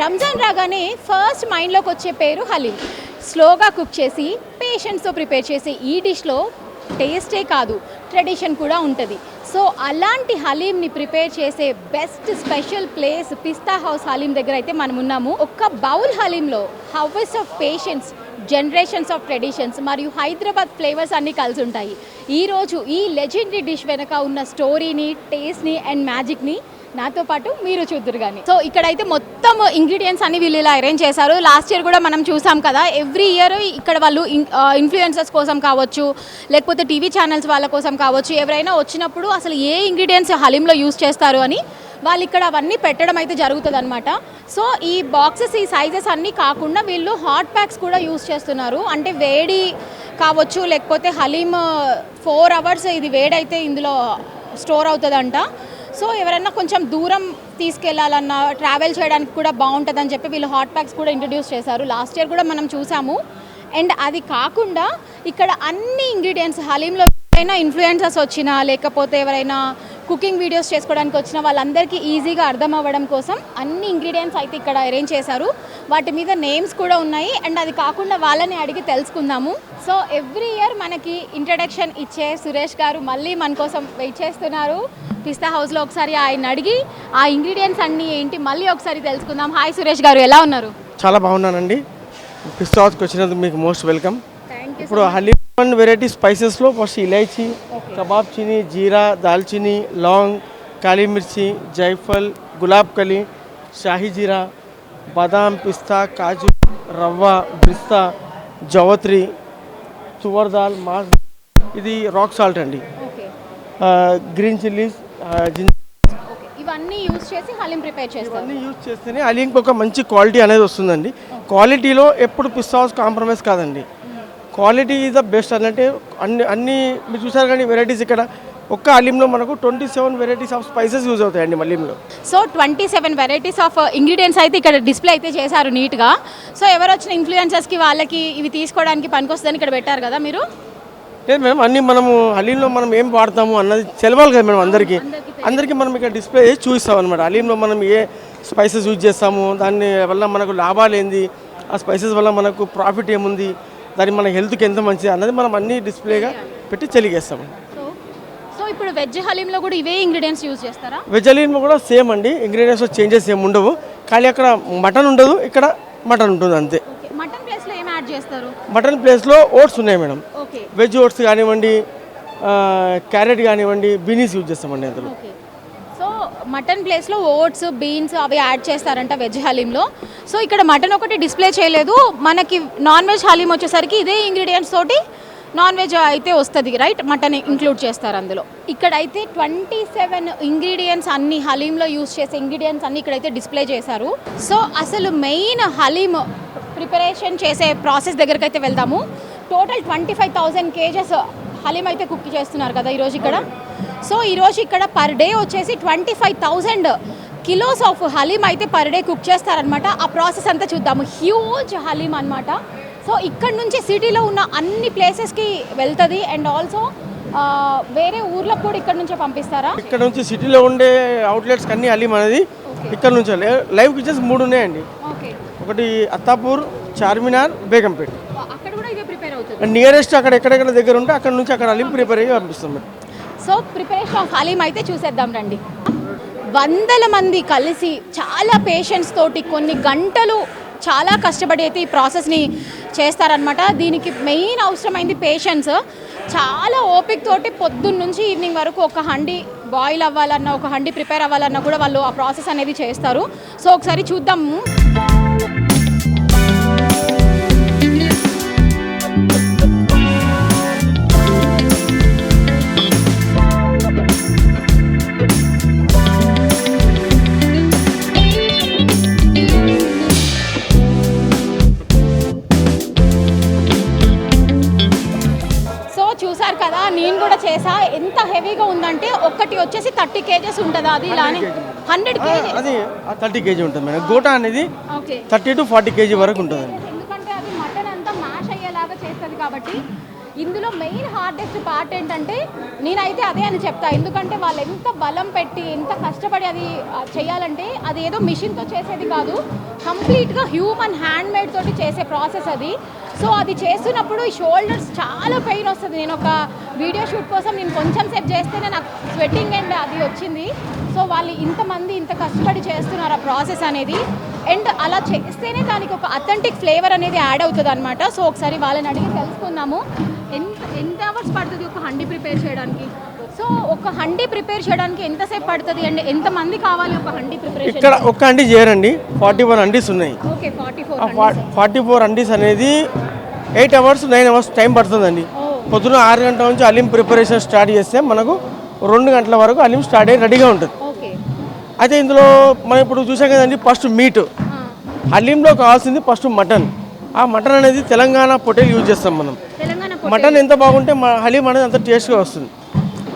రంజాన్ రాగానే ఫస్ట్ మైండ్లోకి వచ్చే పేరు హలీం. స్లోగా కుక్ చేసి పేషెంట్స్తో ప్రిపేర్ చేసే ఈ డిష్లో టేస్టే కాదు, ట్రెడిషన్ కూడా ఉంటుంది. సో అలాంటి హలీంని ప్రిపేర్ చేసే best special place Pista House haleem దగ్గర అయితే మనం ఉన్నాము. ఒక్క బౌల్ హలీంలో hours of patience, generations of traditions మరియు హైదరాబాద్ ఫ్లేవర్స్ అన్నీ కలిసి ఉంటాయి. ఈరోజు ఈ లెజెండరీ డిష్ వెనక ఉన్న స్టోరీని, టేస్ట్ని అండ్ మ్యాజిక్ని నాతో పాటు మీరు చూద్దరు కానీ. సో ఇక్కడైతే మొత్తం ఇంగ్రీడియంట్స్ అన్ని వీళ్ళు ఇలా అరేంజ్ చేశారు. లాస్ట్ ఇయర్ కూడా మనం చూసాం కదా, ఎవ్రీ ఇయర్ ఇక్కడ వాళ్ళు ఇన్ఫ్లుయెన్సర్స్ కోసం కావచ్చు, లేకపోతే టీవీ ఛానల్స్ వాళ్ళ కోసం కావచ్చు, ఎవరైనా వచ్చినప్పుడు అసలు ఏ ఇంగ్రీడియంట్స్ హలీంలో యూస్ చేస్తారు అని వాళ్ళు ఇక్కడ అవన్నీ పెట్టడం అయితే జరుగుతుంది అనమాట. సో ఈ బాక్సెస్, ఈ సైజెస్ అన్నీ కాకుండా వీళ్ళు హాట్ ప్యాక్స్ కూడా యూస్ చేస్తున్నారు. అంటే వేడి కావచ్చు, లేకపోతే హలీం 4 hours ఇది వేడైతే ఇందులో స్టోర్ అవుతుందంట. సో ఎవరైనా కొంచెం దూరం తీసుకెళ్లాలన్నా, ట్రావెల్ చేయడానికి కూడా బాగుంటుందని చెప్పి వీళ్ళు హాట్ ప్యాక్స్ కూడా ఇంట్రడ్యూస్ చేశారు. లాస్ట్ ఇయర్ కూడా మనం చూసాము. అండ్ అది కాకుండా ఇక్కడ అన్ని ఇంగ్రీడియంట్స్ హలీంలో ఎవరైనా ఇన్ఫ్లుయెన్సర్స్ వచ్చినా, లేకపోతే ఎవరైనా కుకింగ్ వీడియోస్ చేసుకోవడానికి వచ్చిన వాళ్ళందరికీ ఈజీగా అర్థం అవ్వడం కోసం అన్ని ఇంగ్రీడియంట్స్ అయితే ఇక్కడ అరేంజ్ చేశారు. వాటి మీద నేమ్స్ కూడా ఉన్నాయి. అండ్ అది కాకుండా వాళ్ళని అడిగి తెలుసుకుందాము. సో ఎవ్రీ ఇయర్ మనకి ఇంట్రడక్షన్ ఇచ్చే సురేష్ గారు మళ్ళీ మన కోసం వెయిట్ చేస్తున్నారు పిస్తా హౌస్లో. ఒకసారి ఆయన అడిగి ఆ ఇంగ్రీడియంట్స్ అన్నీ ఏంటి మళ్ళీ ఒకసారి తెలుసుకుందాం. హాయ్ సురేష్ గారు, ఎలా ఉన్నారు? చాలా బాగున్నానండి. పిస్తా హౌస్కి వచ్చినందుకు మీకు మోస్ట్ వెల్కమ్. ఇప్పుడు హలీం వెరైటీ స్పైసెస్లో ఫస్ట్ ఇలైచి, కబాబ్ చిని, జీరా, దాల్చిని, లాంగ్, కాళీ మిర్చి, జైఫల్, గులాబ్ కలి, షాహీ జీరా, బాదాం, పిస్తా, కాజు, రవ్వ, పిస్తా, జవత్రి, తువర్ దాల్, మాస్, ఇది రాక్ సాల్ట్ అండి, గ్రీన్ చిల్లీస్, ఇవన్నీ యూజ్ చేసి హలీం ప్రిపేర్ చేస్తారు. ఇవన్నీ యూజ్ చేస్తేనే హలీంకి ఒక మంచి క్వాలిటీ అనేది వస్తుందండి. క్వాలిటీలో ఎప్పుడు పిస్తా హౌస్ కాంప్రమైజ్ కాదండి. క్వాలిటీ ఈజ్ ద బెస్ట్ అన్నట్టే. అన్ని మీరు చూసారు కానీ వెరైటీస్ ఇక్కడ ఒక్క హలీంలో మనకు 27 వెరైటీస్ ఆఫ్ స్పైసెస్ యూజ్ అవుతాయండి హలీంలో. సో 27 వెరైటీస్ ఆఫ్ ఇంగ్రీడియంట్స్ అయితే ఇక్కడ డిస్ప్లే అయితే చేశారు నీట్గా. సో ఎవరు వచ్చిన ఇన్ఫ్లుయెన్సర్స్కి వాళ్ళకి ఇవి తీసుకోవడానికి పనికొస్తుందని ఇక్కడ పెట్టారు కదా మీరు? లేదు మేడం, అన్నీ మనము హలీంలో మనం ఏం వాడతాము అన్నది తెలవాలి కదా మేడం అందరికీ మనం ఇక్కడ డిస్ప్లే చేసి చూపిస్తాం అనమాట. హలీంలో మనం ఏ స్పైసెస్ యూజ్ చేస్తాము, దాని వల్ల మనకు లాభాలు ఏంది, ఆ స్పైసెస్ వల్ల మనకు ప్రాఫిట్ ఏముంది, దాని మన హెల్త్కి ఎంత మంచిది అన్నది మనం అన్ని డిస్ప్లేగా పెట్టి చెలిగేస్తాము. సో ఇప్పుడు వెజ్ హలీంలో కూడా ఇవే ఇంగ్రీడియంట్స్ యూజ్ చేస్తారా? వెజ్ హలీంలో కూడా సేమ్ అండి, ఇంగ్రీడియంట్స్ చేంజెస్ ఏమి ఉండవు. కానీ అక్కడ మటన్ ఉండదు, ఇక్కడ మటన్ ఉంటుంది అంతే. మటన్ ప్లేస్లో ఏం యాడ్ చేస్తారు? మటన్ ప్లేస్లో ఓట్స్ ఉన్నాయి మేడం. వెజ్ ఓట్స్ కానివ్వండి, క్యారెట్ కానివ్వండి, బీనీస్ యూజ్ చేస్తామండి అందులో. సో మటన్ ప్లేస్లో ఓట్స్, బీన్స్ అవి యాడ్ చేస్తారంట వెజ్ హలీంలో. సో ఇక్కడ మటన్ ఒకటి డిస్ప్లే చేయలేదు. మనకి నాన్ వెజ్ హలీం వచ్చేసరికి ఇదే ఇంగ్రీడియంట్స్ తోటి నాన్ వెజ్ అయితే వస్తుంది, రైట్? మటన్ ఇంక్లూడ్ చేస్తారు అందులో. ఇక్కడైతే 27 ఇంగ్రీడియంట్స్ అన్ని హలీంలో యూజ్ చేసే ఇంగ్రీడియంట్స్ అన్ని ఇక్కడైతే డిస్ప్లే చేశారు. సో అసలు మెయిన్ హలీం ప్రిపరేషన్ చేసే ప్రాసెస్ దగ్గరికి అయితే వెళ్దాము. టోటల్ 25,000 kgs హలీం అయితే కుక్ చేస్తున్నారు కదా ఈరోజు ఇక్కడ. సో ఈరోజు ఇక్కడ పర్ డే వచ్చేసి 25,000 kilos ఆఫ్ హలీం అయితే పర్ డే కుక్ చేస్తారనమాట. ఆ ప్రాసెస్ అంతా చూద్దాము. హ్యూజ్ హలీం అనమాట. సో ఇక్కడ నుంచి సిటీలో ఉన్న అన్ని ప్లేసెస్కి వెళ్తుంది. అండ్ ఆల్సో వేరే ఊర్లకు కూడా ఇక్కడ నుంచే పంపిస్తారా? ఇక్కడ నుంచి సిటీలో ఉండే అవుట్లెట్స్కి అన్ని హలీం అనేది ఇక్కడ నుంచి లైవ్ కిచెన్స్ 3 ఉన్నాయండి. ఒకటి అత్తాపూర్, చార్మినార్, బేగంపేట్. నియరెస్ట్ అక్కడ ఎక్కడెక్కడ దగ్గర ఉంటే అక్కడ నుంచి అక్కడ హలీం ప్రిపేర్ అయ్యి పంపిస్తాం. సో ప్రిపరేషన్ ఆఫ్ హలీం అయితే చూసేద్దాం రండి. వందల మంది కలిసి చాలా పేషెన్స్ తోటి కొన్ని గంటలు చాలా కష్టపడి అయితే ఈ ప్రాసెస్ని చేస్తారనమాట. దీనికి మెయిన్ అవసరమైంది పేషెన్స్. చాలా ఓపిక తోటి పొద్దున్న నుంచి ఈవినింగ్ వరకు ఒక హండి బాయిల్ అవ్వాలన్నా, ఒక హండి ప్రిపేర్ అవ్వాలన్నా కూడా వాళ్ళు ఆ ప్రాసెస్ అనేది చేస్తారు. సో ఒకసారి చూద్దాము. చూసారు కదా, నేను కూడా చేసా. ఎంత హెవీగా ఉందంటే ఒకటి వచ్చేసి 30 kgs ఉంటుంది. అది ఇలానే 100 kg, అది 30 kg ఉంటుంది మేడం. గోటా అనేది 30 to 40 kg వరకు ఉంటుంది. ఎందుకంటే అది మటన్ అంతా మ్యాష్ అయ్యేలాగా చేస్తుంది కాబట్టి ఇందులో మెయిన్ హార్డెస్ట్ పార్ట్ ఏంటంటే నేనైతే అదే అని చెప్తా. ఎందుకంటే వాళ్ళు ఎంత బలం పెట్టి ఎంత కష్టపడి అది చేయాలంటే అది ఏదో మిషన్తో చేసేది కాదు, కంప్లీట్గా హ్యూమన్ హ్యాండ్ మేడ్ తోటి చేసే ప్రాసెస్ అది. సో అది చేస్తున్నప్పుడు ఈ షోల్డర్స్ చాలా పెయిన్ వస్తుంది. నేను ఒక వీడియో షూట్ కోసం నేను కొంచెం సేపు చేస్తేనే నాకు స్వెట్టింగ్ అండ్ అది వచ్చింది. సో వాళ్ళు ఇంతమంది ఇంత కష్టపడి చేస్తున్నారు ఆ ప్రాసెస్ అనేది, అండ్ అలా చేస్తేనే దానికి ఒక అథెంటిక్ ఫ్లేవర్ అనేది యాడ్ అవుతుంది అనమాట. సో ఒకసారి వాళ్ళని అడిగి తెలుసుకుందాము ఎంత అవర్స్ పడుతుంది ఒక హండీ ప్రిపేర్ చేయడానికి. సో ఒక హండీ ప్రిపేర్ చేయడానికి ఎంతసేపు పడుతుంది అండి, ఎంతమంది కావాలి ఒక హండీ ప్రిపరేషన్? ఇక్కడ ఒక్క హండీ చేయరండి, 41 హండీస్ ఉన్నాయి. ఓకే, 44 హండీస్ అనేది 8 అవర్స్ 9 అవర్స్ టైం పడుతుందండి. పొద్దున 6 గంటల నుంచి హలీం ప్రిపరేషన్ స్టార్ట్ చేస్తే మనకు 2 గంటల వరకు హలీం స్టార్ట్ అయ్యి రెడీగా ఉంటుంది. అయితే ఇందులో మనం ఇప్పుడు చూసాం కదండి, ఫస్ట్ మీట్. హలీంలో కావాల్సింది ఫస్ట్ మటన్. ఆ మటన్ అనేది తెలంగాణ పొటేల్ యూజ్ చేస్తాం మనం. మటన్ ఎంత బాగుంటే హలీం అనేది అంత టేస్ట్గా వస్తుంది.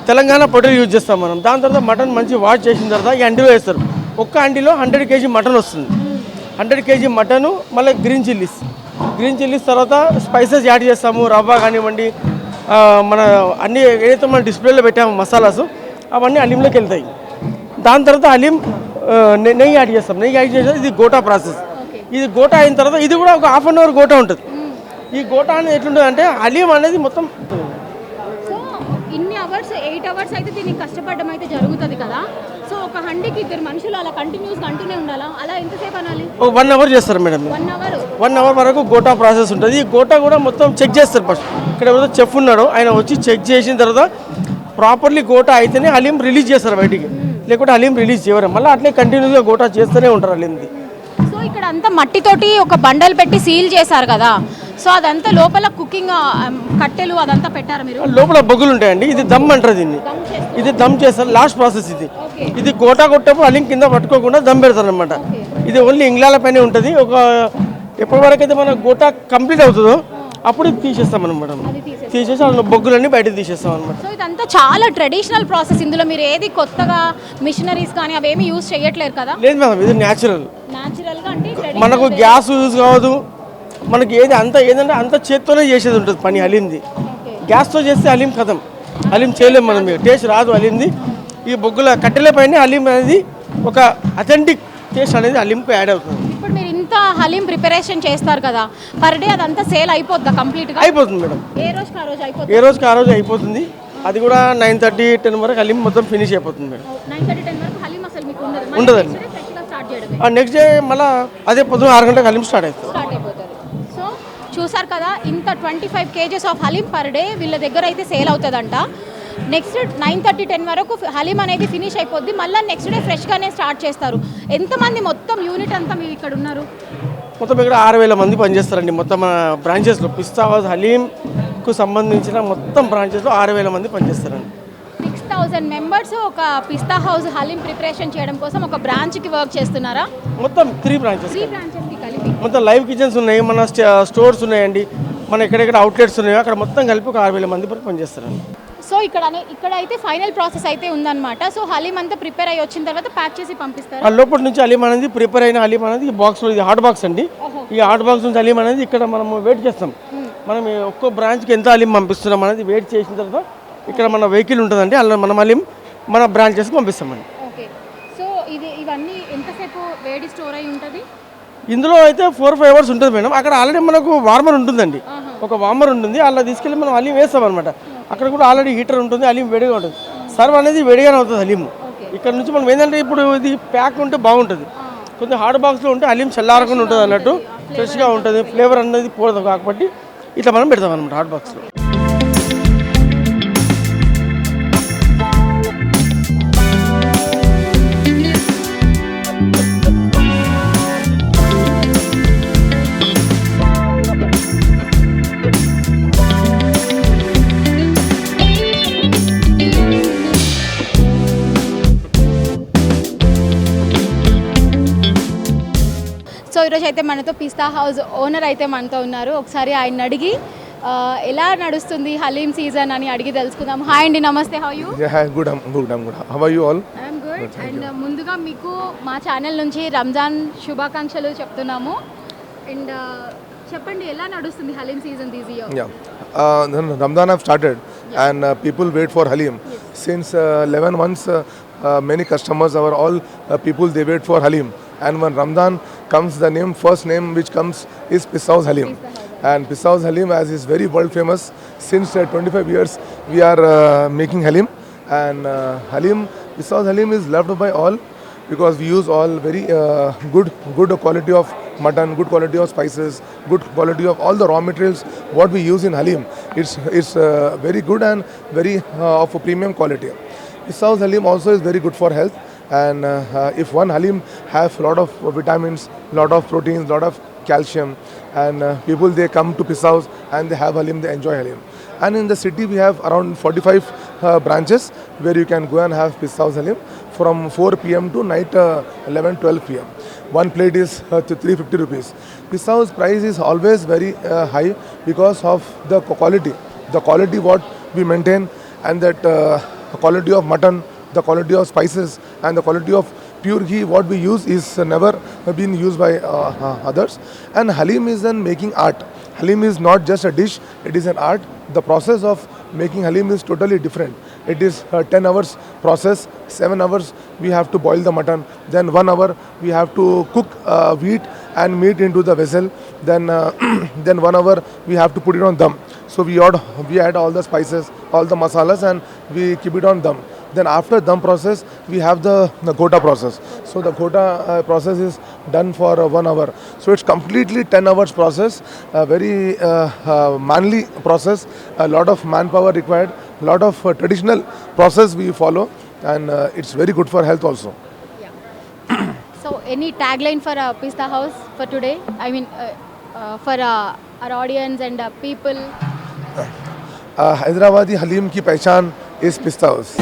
తెలంగాణ పొటేల్ యూజ్ చేస్తాం మనం. దాని తర్వాత మటన్ మంచి వాష్ చేసిన తర్వాత ఈ అండిలో వేస్తారు. ఒక్క అండిలో 100 kg మటన్ వస్తుంది. 100 kg మటను, మళ్ళీ గ్రీన్ చిల్లీస్ తర్వాత స్పైసెస్ యాడ్ చేస్తాము. రవ్వ కానివ్వండి, మన అన్ని ఏదైతే మనం డిస్ప్లేలో పెట్టాము మసాలాస్ అవన్నీ హలీంలోకి వెళ్తాయి. దాని తర్వాత హలీం నెయ్యి యాడ్ చేస్తాం. నెయ్యి యాడ్ చేస్తే ఇది గోటా ప్రాసెస్. ఇది గోటా అయిన తర్వాత ఇది కూడా ఒక ½ అవర్ గోటా ఉంటుంది. ఈ గోటా అనేది ఎట్లుంటుంది అంటే హలీం అనేది మొత్తం ఇన్ని అవర్స్ 8 అవర్స్ అయితే దీనికి కష్టపడడం అయితే జరుగుతుంది కదా. సో ఒక హండీకి 2 మనుషులు అలా కంటిన్యూస్గా అంటూనే ఉండాలా? అలా ఎంతసేపు అనాలి? 1 అవర్ చేస్తారు మేడం. 1 అవర్ వరకు గోటా ప్రాసెస్ ఉంటుంది. ఈ గోటా కూడా మొత్తం చెక్ చేస్తారు. ఫస్ట్ ఇక్కడ ఎవరైతే చెఫ్ ఉన్నాడో ఆయన వచ్చి చెక్ చేసిన తర్వాత ప్రాపర్లీ గోటా అయితేనే హలీం రిలీజ్ చేస్తారు బయటికి, లేకుంటే హలీం రిలీజ్ చేయరు. మళ్ళీ అట్లే కంటిన్యూస్గా గోటా చేస్తూనే ఉంటారు హలీంది. సో ఇక్కడ అంతా మట్టితోటి ఒక బండలు పెట్టి సీల్ చేశారు కదా. సో అదంతా లోపల కుకింగ్ కట్టెలు అదంతా పెట్టారు మీరు? లోపల బొగ్గులు ఉంటాయండి. ఇది దమ్ అంటారు దీన్ని. ఇది దమ్ చేస్తారు, లాస్ట్ ప్రాసెస్ ఇది. ఇది గోటా కొట్టేప్పుడు హలీం కింద పట్టుకోకుండా దమ్ పెడతారు అనమాట. ఇది ఓన్లీ ఇంగ్లాల పైన ఉంటుంది. ఒక ఎప్పటి వరకు అయితే మన గోటా కంప్లీట్ అవుతుందో అప్పుడు ఇది తీసేస్తాం అనమాట. తీసేసి అందులో బొగ్గులన్నీ బయటకు తీసేస్తాం అనమాట. సో ఇదంతా చాలా ట్రెడిషనల్ ప్రాసెస్. ఇందులో మీరు ఏది కొత్తగా మిషనరీస్ కానీ అవేమి యూజ్ చేయట్లేదు కదా? లేదు మేడం, ఇది న్యాచురల్గా అంటే మనకు గ్యాస్ యూజ్ కావద్దు. మనకి ఏది అంత ఏదంటే అంత చేత్తోనే చేసేది ఉంటుంది పని హలీంది. గ్యాస్తో చేస్తే హలీం కథం, హలీం చేయలేము మనం, టేస్ట్ రాదు హలీంది. ఈ బొగ్గుల కట్టెల పైన హలీం అనేది ఒక అథెంటిక్ టేస్ట్ అనేది హలీంకు యాడ్ అవుతుంది. ఇప్పుడు మీరు ఇంత హలీం ప్రిపరేషన్ చేస్తారు కదా, పర్ డే అదంతా సేల్ అయిపోద్దా కంప్లీట్గా? అయిపోతుంది మేడం, ఏ రోజుకి ఆ రోజు అయిపోతుంది. అది కూడా 9:30, 10 వరకు హలీం మొత్తం ఫినిష్ అయిపోతుంది మేడం. 9:30, 10 వరకు హలీం అసలు మీకు ఉండదండి. నెక్స్ట్ డే మళ్ళీ అదే పొద్దున 6 గంటలకు హలీం స్టార్ట్ అయిపోతుంది. సో చూసారు కదా, ఇంత 25 kgs of haleem per day వీళ్ళ దగ్గర అయితే సేల్ అవుతుందంట. నెక్స్ట్ 9:30, 10 వరకు హలీం అనేది ఫినిష్ అయిపోద్ది. మళ్ళీ నెక్స్ట్ డే ఫ్రెష్గానే స్టార్ట్ చేస్తారు. ఎంతమంది మొత్తం యూనిట్ అంతా మీరు ఇక్కడ ఉన్నారు? మొత్తం ఇక్కడ 6,000 మంది పనిచేస్తారండి. మొత్తం మన బ్రాంచెస్లో పిస్తా హౌస్ హలీంకు సంబంధించిన మొత్తం బ్రాంచెస్లో 6,000 మంది పనిచేస్తారండి. 6,000 మెంబర్స్ ఒక పిస్తా హౌస్ హలీం ప్రిపరేషన్ చేయడం కోసం ఒక బ్రాంచ్కి వర్క్ చేస్తున్నారా? మొత్తం 3 బ్రాంచెస్ కలిపి మొత్తం లైవ్ కిచెన్స్ ఉన్నాయి, మన స్టోర్స్ ఉన్నాయండి, మన ఎక్కడెక్కడ అవుట్లెట్స్ ఉన్నాయో అక్కడ మొత్తం కలిపి ఒక 6,000 మంది వరకు పనిచేస్తారండి. సో ఇక్కడ అయితే ఫైనల్ ప్రాసెస్ అయితే ఉందన్నమాట. సో హలీం అంతా ప్రిపేర్ అయ్యి వచ్చిన తర్వాత ప్యాక్ చేసి పంపిస్తారు. లోపల నుంచి హలీం అనేది ప్రిపేర్ అయిన హలీం అనేది ఈ బాక్స్లో, ఇది హాట్ బాక్స్ అండి. ఈ హాట్ బాక్స్ నుంచి హలీం అనేది ఇక్కడ మనం వెయిట్ చేస్తాం. మనం ఒక్కో బ్రాంచ్కి ఎంత హలీం పంపిస్తున్నాం అనేది వెయిట్ చేసిన తర్వాత ఇక్కడ మన వెహికల్ ఉంటుందండి, అలా మనం హలీం మన బ్రాంచెస్కి పంపిస్తామండి. ఓకే. సో ఇవన్నీ ఎంతసేపు వేడి స్టోర్ అయి ఉంటుంది? ఇందులో అయితే 4-5 అవర్స్ ఉంటుంది మేడం. అక్కడ ఆల్రెడీ మనకు వార్మర్ ఉంటుందండి, ఒక వార్మర్ ఉంటుంది, అలా తీసుకెళ్ళి మనం హలీం వేస్తాం అనమాట. అక్కడ కూడా ఆల్రెడీ హీటర్ ఉంటుంది, హలీం వేడిగా ఉంటుంది. సర్వ్ అనేది వేడిగానే అవుతుంది హలీం. ఇక్కడ నుంచి మనం ఏంటంటే ఇప్పుడు ఇది ప్యాక్ ఉంటే బాగుంటుంది, కొంచెం హాట్ బాక్స్లో ఉంటే హలీం చల్లారకుండా ఉంటుంది అన్నట్టు, ఫ్రెష్గా ఉంటుంది, ఫ్లేవర్ అనేది పోదు. కాబట్టి ఇట్లా మనం పెడతాం అనమాట హాట్ బాక్స్లో. సో ఈరోజు అయితే మనతో పిస్తా హౌస్ ఓనర్ అయితే మనతో ఉన్నారు. ఒకసారి ఆయన అడిగి ఎలా నడుస్తుంది హలీం సీజన్ అని అడిగి తెలుసుకుందాం. హాయ్ అండి, నమస్తే. How you? Good. How are you all? I'm good. And ముందుగా మీకు మా ఛానల్ నుంచి రంజాన్ శుభాకాంక్షలు చెప్తున్నాము. అండ్ చెప్పండి ఎలా నడుస్తుంది haleem season this year? Yeah. Then Ramadan have started and people wait for Halim. Since 11 months, many customers, our all people, they wait for Halim. And when Ramadan comes, the first name which comes is Pisaus Halim. And Pisaus Halim, as is very world famous, since 25 years we are making Halim. And Pisaus Halim is loved by all because we use all very good quality of mutton, good quality of spices, good quality of all the raw materials what we use in Halim. It's very good and very of a premium quality. Pisaus Halim also is very good for health. And if one Halim have lot of vitamins, lot of proteins, lot of calcium, and people they come to Pisaus and they have Halim, they enjoy Halim. And in the city we have around 45 branches where you can go and have Pisaus Halim from 4 p.m. to night 11-12 p.m. One plate is to 350 rupees. Pisaus price is always very high because of the quality what we maintain, and that quality of mutton, the quality of spices, and the quality of pure ghee what we use is never been used by others. And Halim is an making art. Halim is not just a dish, it is an art. The process of making Halim is totally different. It is 10 hours process, 7 hours we have to boil the mutton, then 1 hour we have to cook wheat and meat into the vessel, then then 1 hour we have to put it on dum. So we add all the spices, all the masalas, and we keep it on dum. Then after dum process, we have the gota process. So the gota process is done for 1 hour. So it's completely 10 hours process, a very manly process, a lot of manpower required, a lot of traditional process we follow, and it's very good for health also. So any tagline for Pista House for today? I mean for our audience and people. Hyderabadi Halim ki pehchan is Pista House.